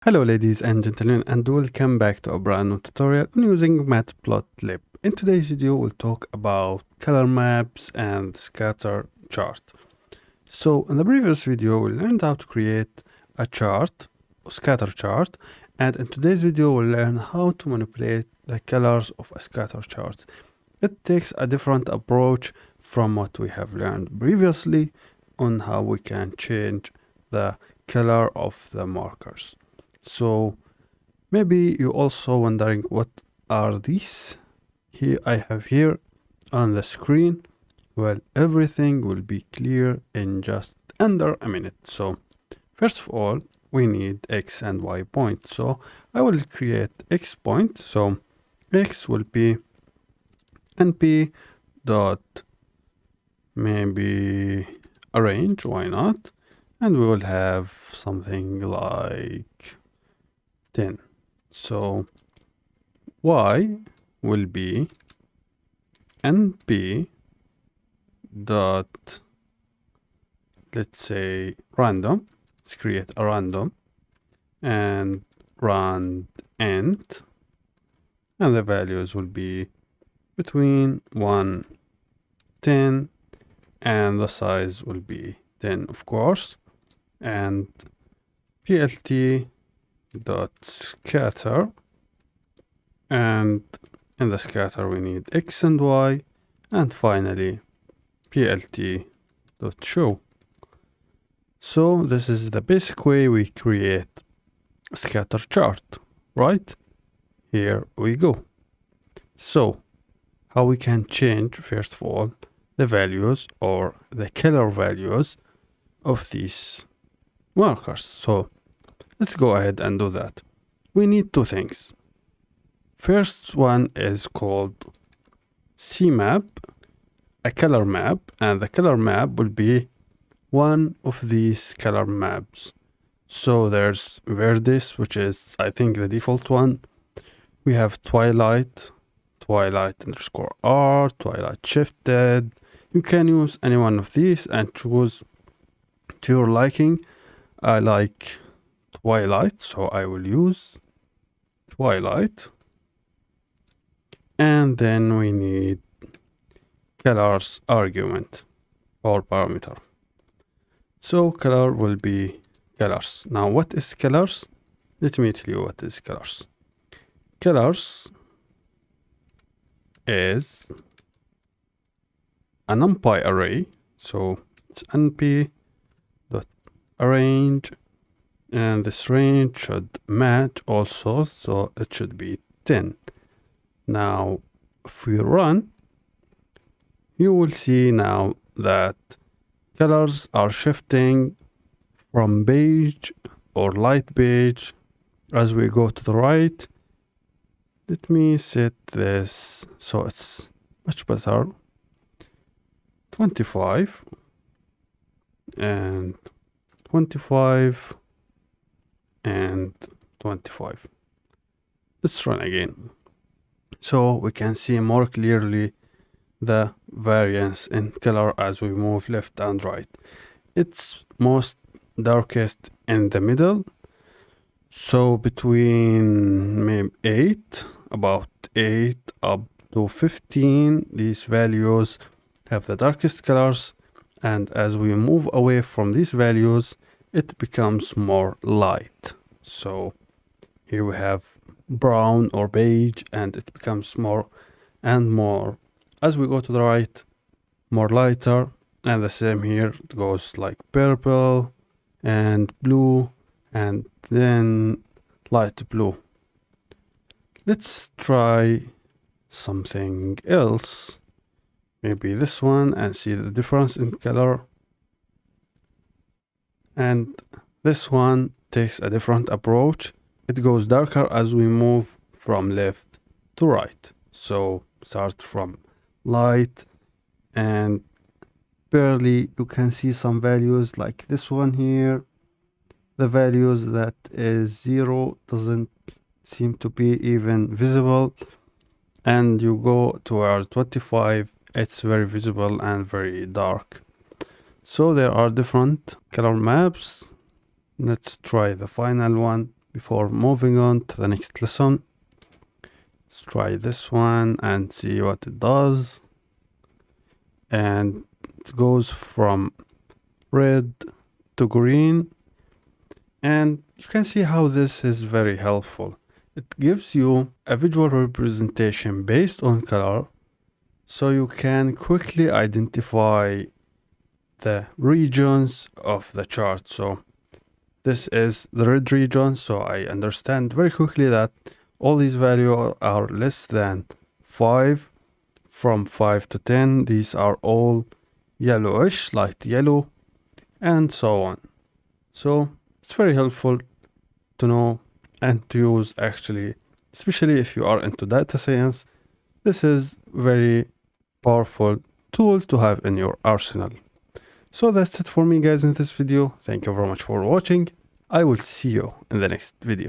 Hello ladies and gentlemen, and welcome back to a brand new tutorial on using Matplotlib. In today's video we'll talk about color maps and scatter chart. So in the previous video we learned how to create a chart, a scatter chart, and in today's video we'll learn how to manipulate the colors of a scatter chart. It takes a different approach from what we have learned previously on how we can change the color of the markers. So maybe you're also wondering what are these? Here I have here on the screen. Well, everything will be clear in just under a minute. So first of all, we need X and Y point. So I will create X point. So X will be np dot maybe arrange, why not? And we will have something like 10. So y will be np dot, let's say, random. Let's create a random and rand int, and the values will be between 1 10 and the size will be 10, of course. And plt dot scatter, and in the scatter we need X and Y, and finally plt dot show. So this is the basic way we create a scatter chart, right? Here we go. So how we can change, first of all, the values or the color values of these markers. So let's go ahead and do that. We need two things. First one is called CMap, a color map, and the color map will be one of these color maps. So there's Verdis, which is, I think, the default one. We have Twilight, Twilight underscore R, Twilight shifted. You can use any one of these and choose to your liking. I like Twilight, so I will use Twilight. And then we need colors argument or parameter. So color will be colors. Now what is colors? Let me tell you what is colors. Colors is a numpy array. So it's np dot arrange, and this range should match also, so it should be 10. Now if we run, you will see now that colors are shifting from beige or light beige as we go to the right. Let me set this so it's much better. 25 and 25 and 25. Let's run again so we can see more clearly the variance in color as we move left and right. It's most darkest in the middle, so between maybe 8, about 8 up to 15, these values have the darkest colors, and as we move away from these values it becomes more light. So here we have brown or beige, and it becomes more and more as we go to the right, more lighter. And the same here, it goes like purple and blue and then light blue. Let's try something else, maybe this one, and see the difference in color. And this one takes a different approach. It goes darker as we move from left to right. So start from light, and barely you can see some values like this one here. The values that is 0 doesn't seem to be even visible, and you go toward 25, it's very visible and very dark. So there are different color maps. Let's try the final one. before moving on to the next lesson. Let's try this one and see what it does. And it goes from red to green, and you can see how this is very helpful. It gives you a visual representation based on color, so you can quickly identify the regions of the chart. So this is the red region, so I understand very quickly that all these values are less than 5. From 5 to 10, these are all yellowish, light yellow, and so on. So it's very helpful to know and to use, actually, especially if you are into data science. This is very powerful tool to have in your arsenal. So that's it for me, guys, in this video. Thank you very much for watching. I will see you in the next video.